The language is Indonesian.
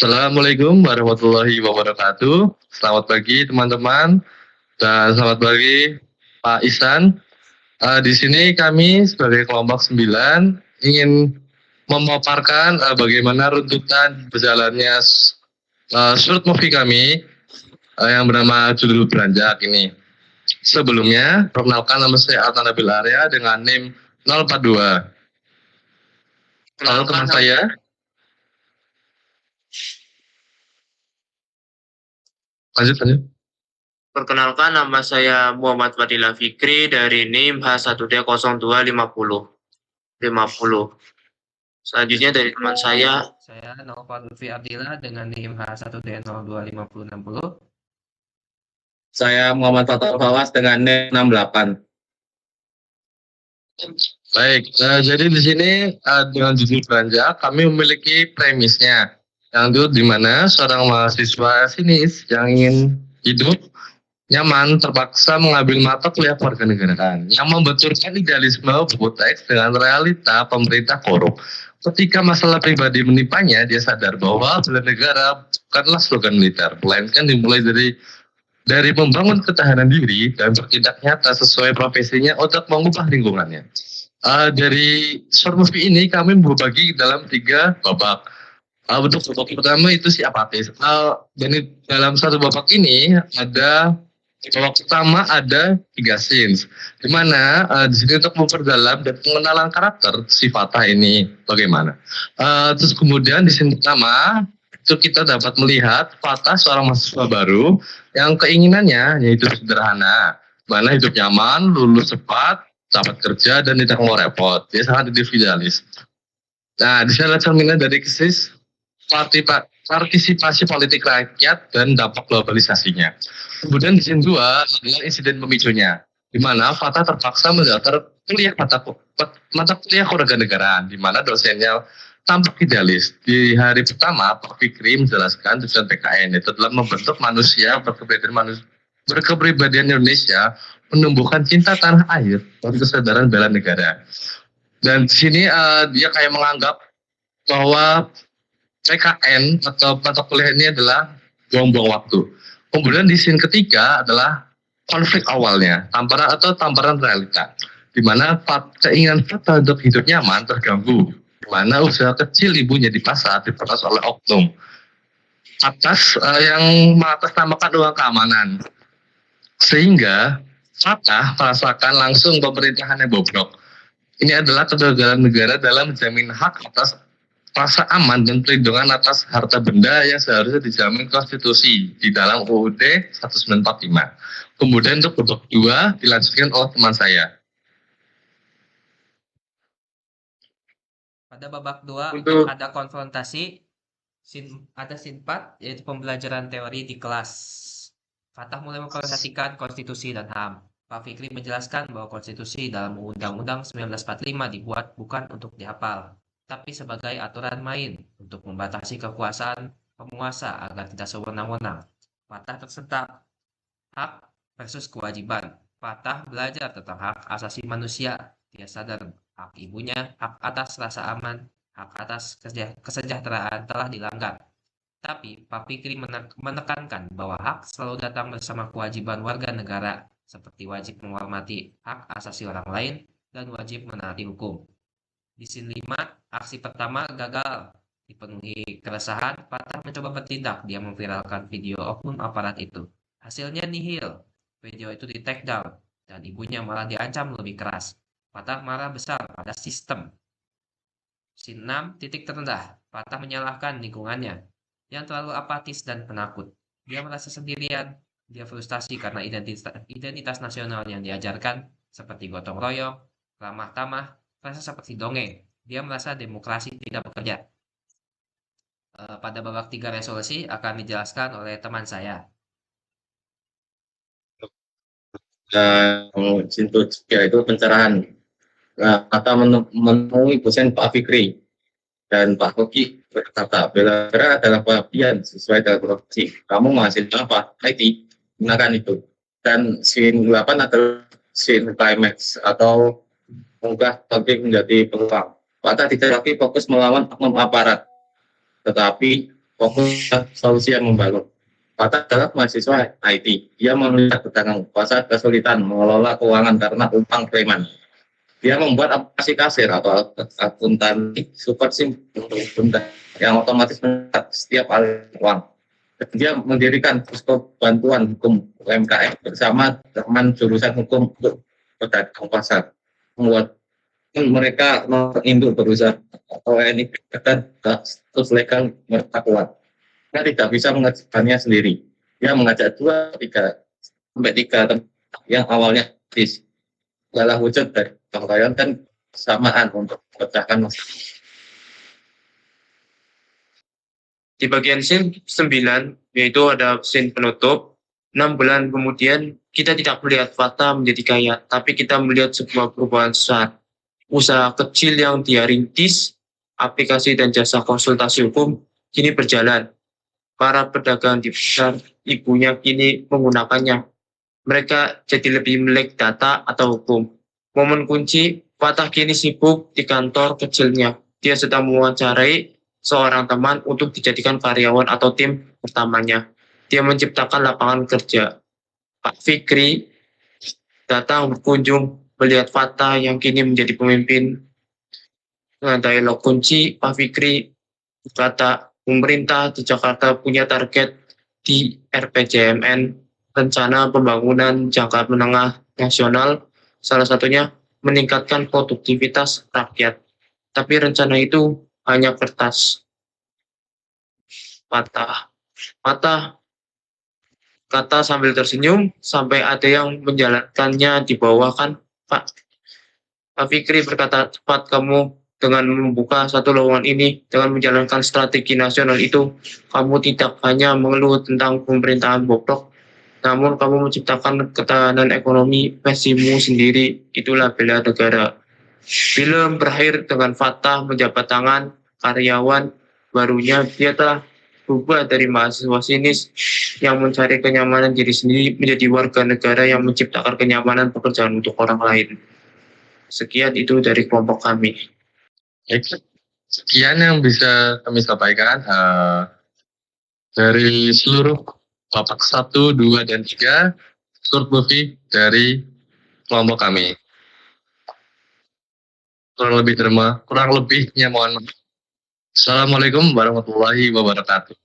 Assalamualaikum warahmatullahi wabarakatuh. Selamat pagi teman-teman dan selamat pagi Pak Ihsan. Di sini kami sebagai kelompok 9 ingin memaparkan bagaimana runtutan berjalannya short movie kami yang bernama Judul Beranjak ini. Sebelumnya, perkenalkan nama saya Altan Nabil Arya dengan NIM 042. Lalu teman saya. Lanjut. Perkenalkan, nama saya Muhammad Fadila Fikri dari NIM H1D0250. Selanjutnya dari teman saya Naufal Lutfi Abdillah dengan NIM H1D025060. Saya Muhammad Fatal Fawas dengan NIM 68. Baik, jadi di sini dengan Judul Beranjak kami memiliki premisnya yang itu di mana seorang mahasiswa sinis yang ingin hidup nyaman terpaksa mengambil mata kuliah kewarganegaraan yang membenturkan idealisme buku teks dengan realita pemerintah korup. Ketika masalah pribadi menimpannya, dia sadar bahwa bela negara bukanlah slogan militer, melainkan dimulai dari membangun ketahanan diri dan bertindak nyata sesuai profesinya untuk mengubah lingkungannya. Dari short movie ini kami berbagi dalam 3 babak. Untuk babak pertama itu si apatis. Dan dalam satu babak ini ada babak pertama ada 3 scenes, di mana di sini untuk memperdalam dan pengenalan karakter si Fatah ini bagaimana. Terus kemudian di scene pertama itu kita dapat melihat Fatah seorang mahasiswa baru yang keinginannya yaitu sederhana, mana hidup nyaman, lulus cepat, dapat kerja dan tidak mau repot. Dia sangat individualis. Nah, di sana cerminan dari krisis partisipasi politik rakyat dan dampak globalisasinya. Kemudian di scene 2 adalah insiden pemicunya, di mana Fatah terpaksa mendaftar kuliah mata kuliah kewarganegaraan, di mana dosennya tampak idealis. Di hari pertama, Pak Fikri menjelaskan tujuan PKN itu adalah membentuk manusia berkepribadian Indonesia, menumbuhkan cinta tanah air dan kesadaran bela negara. Dan di sini dia kayak menganggap bahwa PKN atau mata kuliah ini adalah buang-buang waktu. Kemudian di scene ketiga adalah konflik awalnya, tamparan realita, di mana keinginan Fatah untuk hidup nyaman terganggu, di mana usaha kecil ibunya di pasar diperas oleh oknum yang mengatasnamakan uang keamanan, sehingga Fatah merasakan langsung pemerintahan yang bobrok. Ini adalah kegagalan negara dalam menjamin hak atas rasa aman dan perlindungan atas harta benda yang seharusnya dijamin konstitusi di dalam UUD 1945. Kemudian untuk babak 2 dilanjutkan oleh teman saya. Pada babak 2 ada konfrontasi, ada scene 4 yaitu pembelajaran teori di kelas. Fatah mulai memperhatikan konstitusi dan HAM. Pak Fikri menjelaskan bahwa konstitusi dalam Undang-Undang 1945 dibuat bukan untuk dihafal, tapi sebagai aturan main untuk membatasi kekuasaan penguasa agar tidak sewenang-wenang. Fatah tersentak. Hak versus kewajiban. Fatah belajar tentang hak asasi manusia. Dia sadar hak ibunya, hak atas rasa aman, hak atas kesejahteraan telah dilanggar. Tapi Pak Fikri menekankan bahwa hak selalu datang bersama kewajiban warga negara, seperti wajib menghormati hak asasi orang lain dan wajib menaati hukum. Di scene 5, aksi pertama gagal. Dipenuhi keresahan, Fatah mencoba bertindak. Dia memviralkan video oknum aparat itu. Hasilnya nihil. Video itu di take down, dan ibunya malah diancam lebih keras. Fatah marah besar pada sistem. Scene 6, titik terendah. Fatah menyalahkan lingkungannya yang terlalu apatis dan penakut. Dia merasa sendirian. Dia frustasi karena identitas nasional yang diajarkan, seperti gotong royong, ramah tamah, rasa seperti dongeng. Dia merasa demokrasi tidak bekerja. Pada babak 3 resolusi akan dijelaskan oleh teman saya. Itu pencerahan. Kata menemui dosen Pak Fikri dan Pak Koki berkata, bela negara adalah pengabdian sesuai dengan profesi. Kamu menghasilkan apa? IT, gunakan itu. Dan scene 8 adalah scene climax atau mengubah konflik menjadi peluang. Fatah tidak lagi fokus melawan oknum aparat, tetapi fokus pada solusi yang membangun. Fatah adalah mahasiswa IT. Dia melihat pedagang pasar kesulitan mengelola keuangan karena utang preman. Dia membuat aplikasi kasir atau akuntansi super simple yang otomatis mencatat setiap aliran uang. Dia mendirikan posko bantuan hukum UMKM bersama teman jurusan hukum untuk pedagang pasar. Membuat mereka induk berusaha atau ini dan status legal mereka kuat. Dia tidak bisa mengerjakannya sendiri. Dia mengajak 2-3 teman yang awalnya kritis. Adalah wujud dari kebanggaan dan kesamaan untuk memecahkan masalah. Di bagian scene 9, yaitu ada scene penutup, 6 bulan kemudian kita tidak melihat Fatah menjadi kaya, tapi kita melihat sebuah perubahan besar. Usaha kecil yang dia rintis, aplikasi dan jasa konsultasi hukum kini berjalan. Para pedagang di pasar ibunya kini menggunakannya. Mereka jadi lebih melek data atau hukum. Momen kunci, Fatah kini sibuk di kantor kecilnya. Dia sedang mewawancarai seorang teman untuk dijadikan karyawan atau tim pertamanya. Dia menciptakan lapangan kerja. Pak Fikri datang berkunjung melihat Fatah yang kini menjadi pemimpin. Dengan dialog kunci, Pak Fikri berkata, pemerintah di Jakarta punya target di RPJMN, rencana pembangunan jangka menengah nasional, salah satunya meningkatkan produktivitas rakyat. Tapi rencana itu hanya kertas. Patah kata sambil tersenyum, sampai ada yang menjalankannya di bawah kan, Pak. Pak Fikri berkata, cepat kamu dengan membuka satu lowongan ini, dengan menjalankan strategi nasional itu, kamu tidak hanya mengeluh tentang pemerintahan bobrok, namun kamu menciptakan ketahanan ekonomi versimu sendiri. Itulah bela negara. Film berakhir dengan Fatah menjabat tangan karyawan barunya. Dia telah berubah dari mahasiswa sinis yang mencari kenyamanan diri sendiri menjadi warga negara yang menciptakan kenyamanan pekerjaan untuk orang lain. Sekian itu dari kelompok kami. Sekian yang bisa kami sampaikan dari seluruh babak 1, 2, dan 3 short movie dari kelompok kami. Kurang lebihnya mohon maaf. Assalamualaikum warahmatullahi wabarakatuh.